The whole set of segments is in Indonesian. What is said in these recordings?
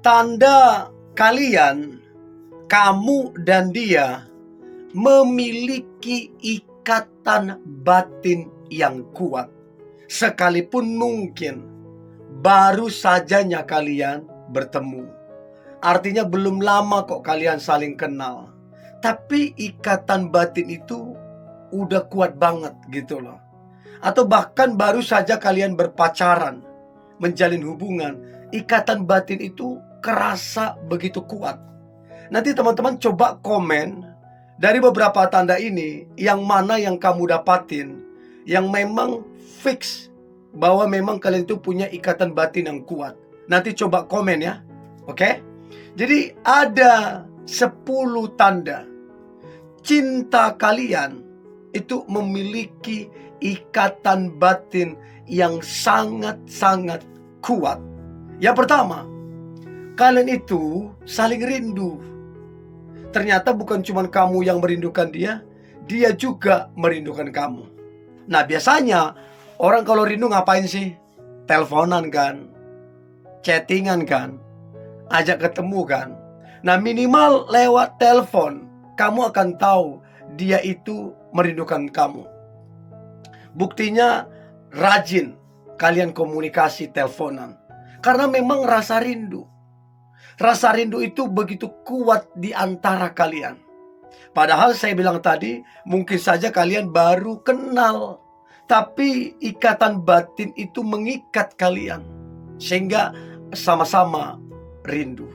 Tanda kalian, kamu dan dia memiliki ikatan batin yang kuat. Sekalipun mungkin baru sajanya kalian bertemu. Artinya belum lama kok kalian saling kenal. Tapi ikatan batin itu udah kuat banget gitu loh. Atau bahkan baru saja kalian berpacaran, menjalin hubungan, ikatan batin itu kerasa begitu kuat. Nanti teman-teman coba komen dari beberapa tanda ini, yang mana yang kamu dapatin, yang memang fix bahwa memang kalian itu punya ikatan batin yang kuat. Nanti coba komen ya. Oke? Jadi ada 10 tanda cinta kalian itu memiliki ikatan batin yang sangat-sangat kuat. Yang pertama, kalian itu saling rindu. Ternyata bukan cuma kamu yang merindukan dia, dia juga merindukan kamu. Nah, biasanya orang kalau rindu ngapain sih? Teleponan kan, chattingan kan, ajak ketemu kan. Nah, minimal lewat telepon kamu akan tahu dia itu merindukan kamu. Buktinya rajin kalian komunikasi teleponan, karena memang rasa rindu. Rasa rindu itu begitu kuat di antara kalian. Padahal saya bilang tadi, mungkin saja kalian baru kenal, tapi ikatan batin itu mengikat kalian sehingga sama-sama rindu.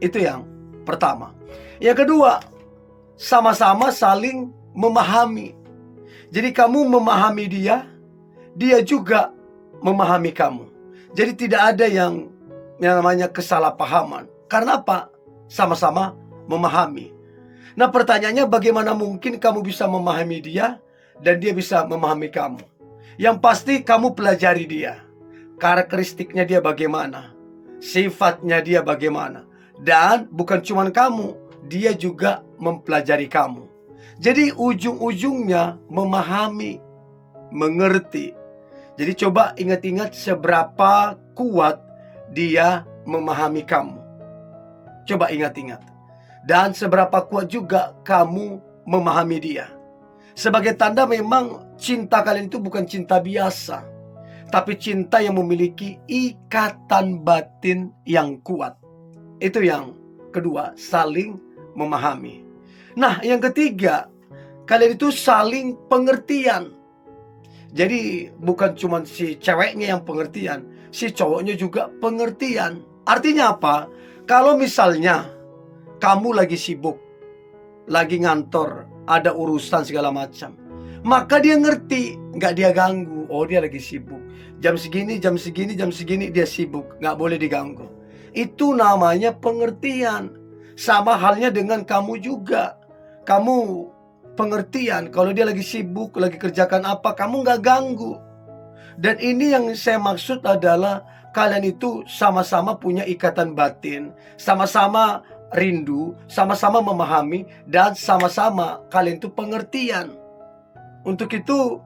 Itu yang pertama. Yang kedua, sama-sama saling memahami. Jadi kamu memahami dia, dia juga memahami kamu. Jadi tidak ada yang namanya kesalahpahaman. Karena apa? Sama-sama memahami. Nah, pertanyaannya, bagaimana mungkin kamu bisa memahami dia dan dia bisa memahami kamu? Yang pasti kamu pelajari dia. Karakteristiknya dia bagaimana, sifatnya dia bagaimana. Dan bukan cuma kamu, dia juga mempelajari kamu. Jadi ujung-ujungnya memahami, mengerti. Jadi coba ingat-ingat seberapa kuat dia memahami kamu. Coba ingat-ingat. Dan seberapa kuat juga kamu memahami dia. Sebagai tanda memang cinta kalian itu bukan cinta biasa, tapi cinta yang memiliki ikatan batin yang kuat. Itu yang kedua, saling memahami. Nah, yang ketiga, kalian itu saling pengertian. Jadi bukan cuma si ceweknya yang pengertian, si cowoknya juga pengertian. Artinya apa? Kalau misalnya kamu lagi sibuk, lagi ngantor, ada urusan segala macam, maka dia ngerti, nggak dia ganggu. Oh, dia lagi sibuk. Jam segini dia sibuk, nggak boleh diganggu. Itu namanya pengertian. Sama halnya dengan kamu juga. Kamu pengertian, kalau dia lagi sibuk, lagi kerjakan apa, kamu nggak ganggu. Dan ini yang saya maksud adalah kalian itu sama-sama punya ikatan batin, sama-sama rindu, sama-sama memahami, dan sama-sama kalian itu pengertian. Untuk itu,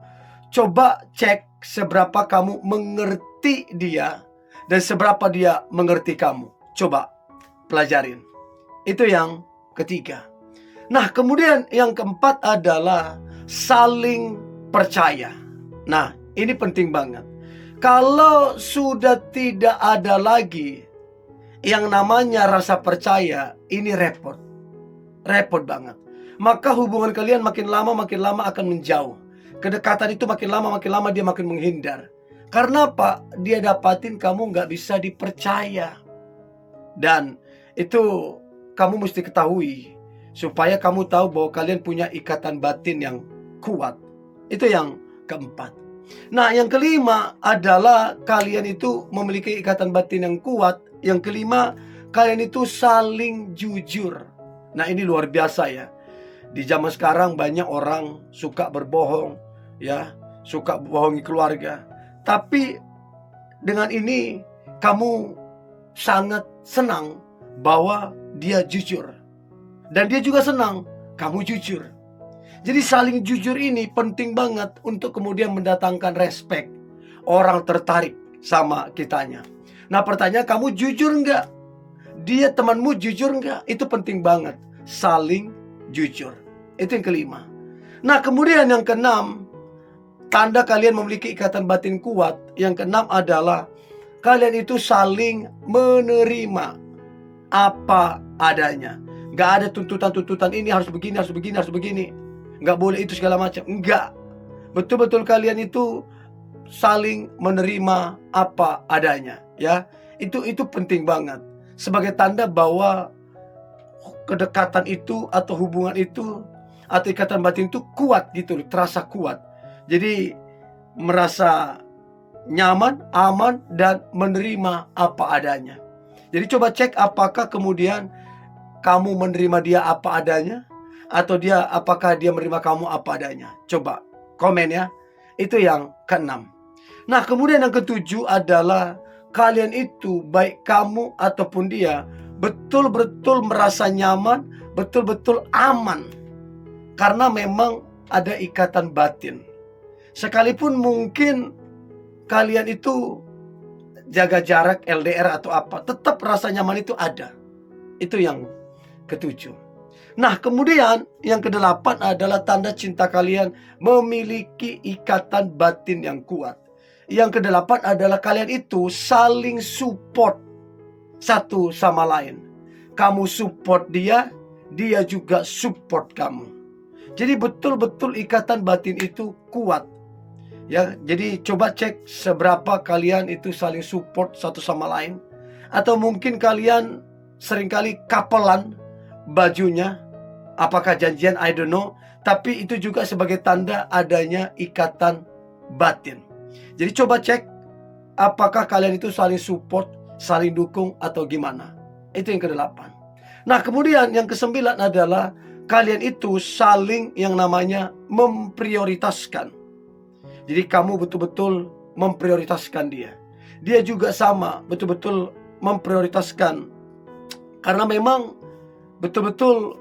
coba cek seberapa kamu mengerti dia dan seberapa dia mengerti kamu. Coba pelajarin. Itu yang ketiga. Nah, kemudian yang keempat adalah saling percaya. Nah, ini penting banget. Kalau sudah tidak ada lagi yang namanya rasa percaya, ini repot. Repot banget. Maka hubungan kalian makin lama akan menjauh. Kedekatan itu makin lama dia makin menghindar. Karena apa? Dia dapatin kamu nggak bisa dipercaya. Dan itu kamu mesti ketahui, supaya kamu tahu bahwa kalian punya ikatan batin yang kuat. Itu yang keempat. Nah, yang kelima adalah kalian itu memiliki ikatan batin yang kuat. Yang kelima, kalian itu saling jujur. Nah, ini luar biasa ya. Di zaman sekarang banyak orang suka berbohong, ya, suka bohongi keluarga. Tapi dengan ini kamu sangat senang bahwa dia jujur. Dan dia juga senang kamu jujur. Jadi saling jujur ini penting banget untuk kemudian mendatangkan respek. Orang tertarik sama kitanya. Nah, pertanyaan, kamu jujur nggak? dia temanmu jujur nggak? Itu penting banget. Saling jujur. Itu yang kelima. Nah, kemudian yang keenam, tanda kalian memiliki ikatan batin kuat. Yang keenam adalah kalian itu saling menerima apa adanya. Nggak ada tuntutan-tuntutan ini harus begini, harus begini, harus begini. Nggak boleh itu segala macam. Nggak. Betul-betul kalian itu saling menerima apa adanya, ya. Itu penting banget sebagai tanda bahwa kedekatan itu atau hubungan itu atau ikatan batin itu kuat gitu loh, terasa kuat. Jadi merasa nyaman, aman, dan menerima apa adanya. Jadi coba cek apakah kemudian kamu menerima dia apa adanya, atau apakah dia menerima kamu apa adanya. Coba komen ya. Itu yang keenam. Nah, kemudian yang ketujuh adalah kalian itu, baik kamu ataupun dia, betul-betul merasa nyaman, betul-betul aman. Karena memang ada ikatan batin. Sekalipun mungkin kalian itu jaga jarak LDR atau apa, tetap rasa nyaman itu ada. Itu yang ketujuh. Nah, kemudian yang kedelapan adalah tanda cinta kalian memiliki ikatan batin yang kuat. Yang kedelapan adalah kalian itu saling support satu sama lain. Kamu support dia, dia juga support kamu. Jadi betul-betul ikatan batin itu kuat. Ya, jadi coba cek seberapa kalian itu saling support satu sama lain. Atau mungkin kalian seringkali kapelan bajunya, apakah janjian, I don't know. Tapi itu juga sebagai tanda adanya ikatan batin. Jadi coba cek apakah kalian itu saling support, saling dukung atau gimana. Itu yang kedelapan. Nah, kemudian yang kesembilan adalah kalian itu saling yang namanya memprioritaskan. Jadi kamu betul-betul memprioritaskan dia. Dia juga sama, betul-betul memprioritaskan. Karena memang betul-betul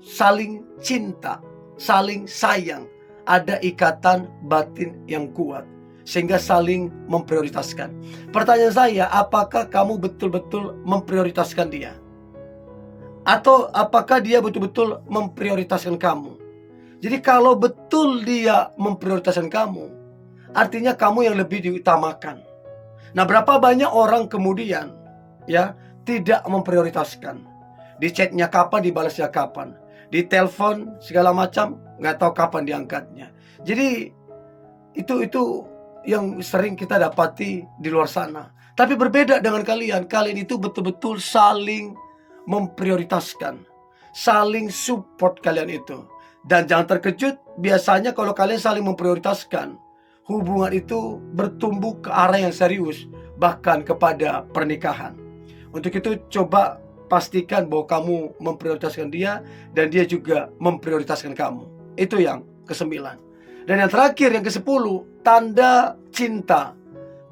saling cinta, saling sayang. Ada ikatan batin yang kuat, sehingga saling memprioritaskan. Pertanyaan saya, apakah kamu betul-betul memprioritaskan dia? Atau apakah dia betul-betul memprioritaskan kamu? Jadi kalau betul dia memprioritaskan kamu, artinya kamu yang lebih diutamakan. Nah, berapa banyak orang kemudian ya tidak memprioritaskan. Di chatnya kapan, dibalasnya kapan. Di telepon segala macam, nggak tahu kapan diangkatnya. Jadi itu yang sering kita dapati di luar sana. Tapi berbeda dengan kalian. Kalian itu betul-betul saling memprioritaskan, saling support kalian itu. Dan jangan terkejut, biasanya kalau kalian saling memprioritaskan, hubungan itu bertumbuh ke arah yang serius, bahkan kepada pernikahan. Untuk itu coba pastikan bahwa kamu memprioritaskan dia dan dia juga memprioritaskan kamu. Itu yang kesembilan. Dan yang terakhir, yang ke-10, tanda cinta.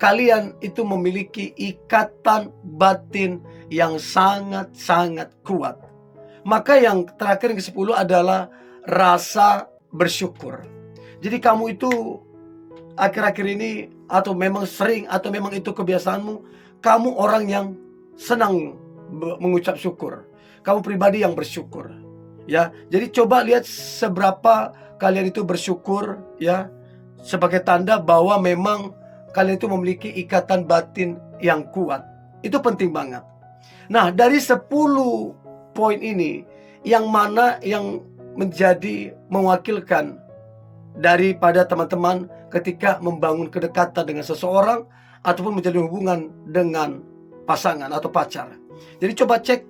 Kalian itu memiliki ikatan batin yang sangat-sangat kuat. Maka yang terakhir, yang ke-10 adalah rasa bersyukur. Jadi kamu itu akhir-akhir ini, atau memang sering, atau memang itu kebiasaanmu, kamu orang yang senang mengucap syukur. Kamu pribadi yang bersyukur. Ya, jadi coba lihat seberapa kalian itu bersyukur, ya, sebagai tanda bahwa memang kalian itu memiliki ikatan batin yang kuat. Itu penting banget. Nah, dari 10 poin ini, yang mana yang menjadi mewakilkan daripada teman-teman ketika membangun kedekatan dengan seseorang ataupun menjalin hubungan dengan pasangan atau pacar. Jadi coba cek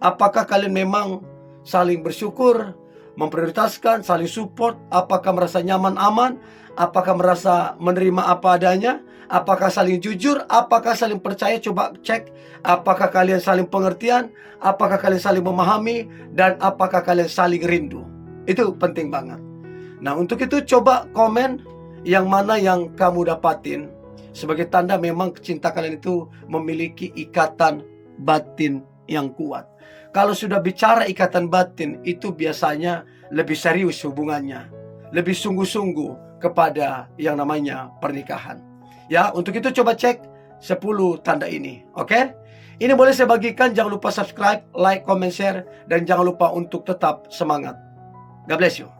apakah kalian memang saling bersyukur, memprioritaskan, saling support, apakah merasa nyaman, aman, apakah merasa menerima apa adanya, apakah saling jujur, apakah saling percaya. Coba cek apakah kalian saling pengertian, apakah kalian saling memahami, dan apakah kalian saling rindu. Itu penting banget. Nah, untuk itu coba komen yang mana yang kamu dapatin sebagai tanda memang cinta kalian itu memiliki ikatan batin yang kuat. Kalau sudah bicara ikatan batin, itu biasanya lebih serius hubungannya, lebih sungguh-sungguh kepada yang namanya pernikahan. Ya, untuk itu coba cek 10 tanda ini. Oke? Ini boleh saya bagikan, jangan lupa subscribe, like, comment, share, dan jangan lupa untuk tetap semangat. God bless you.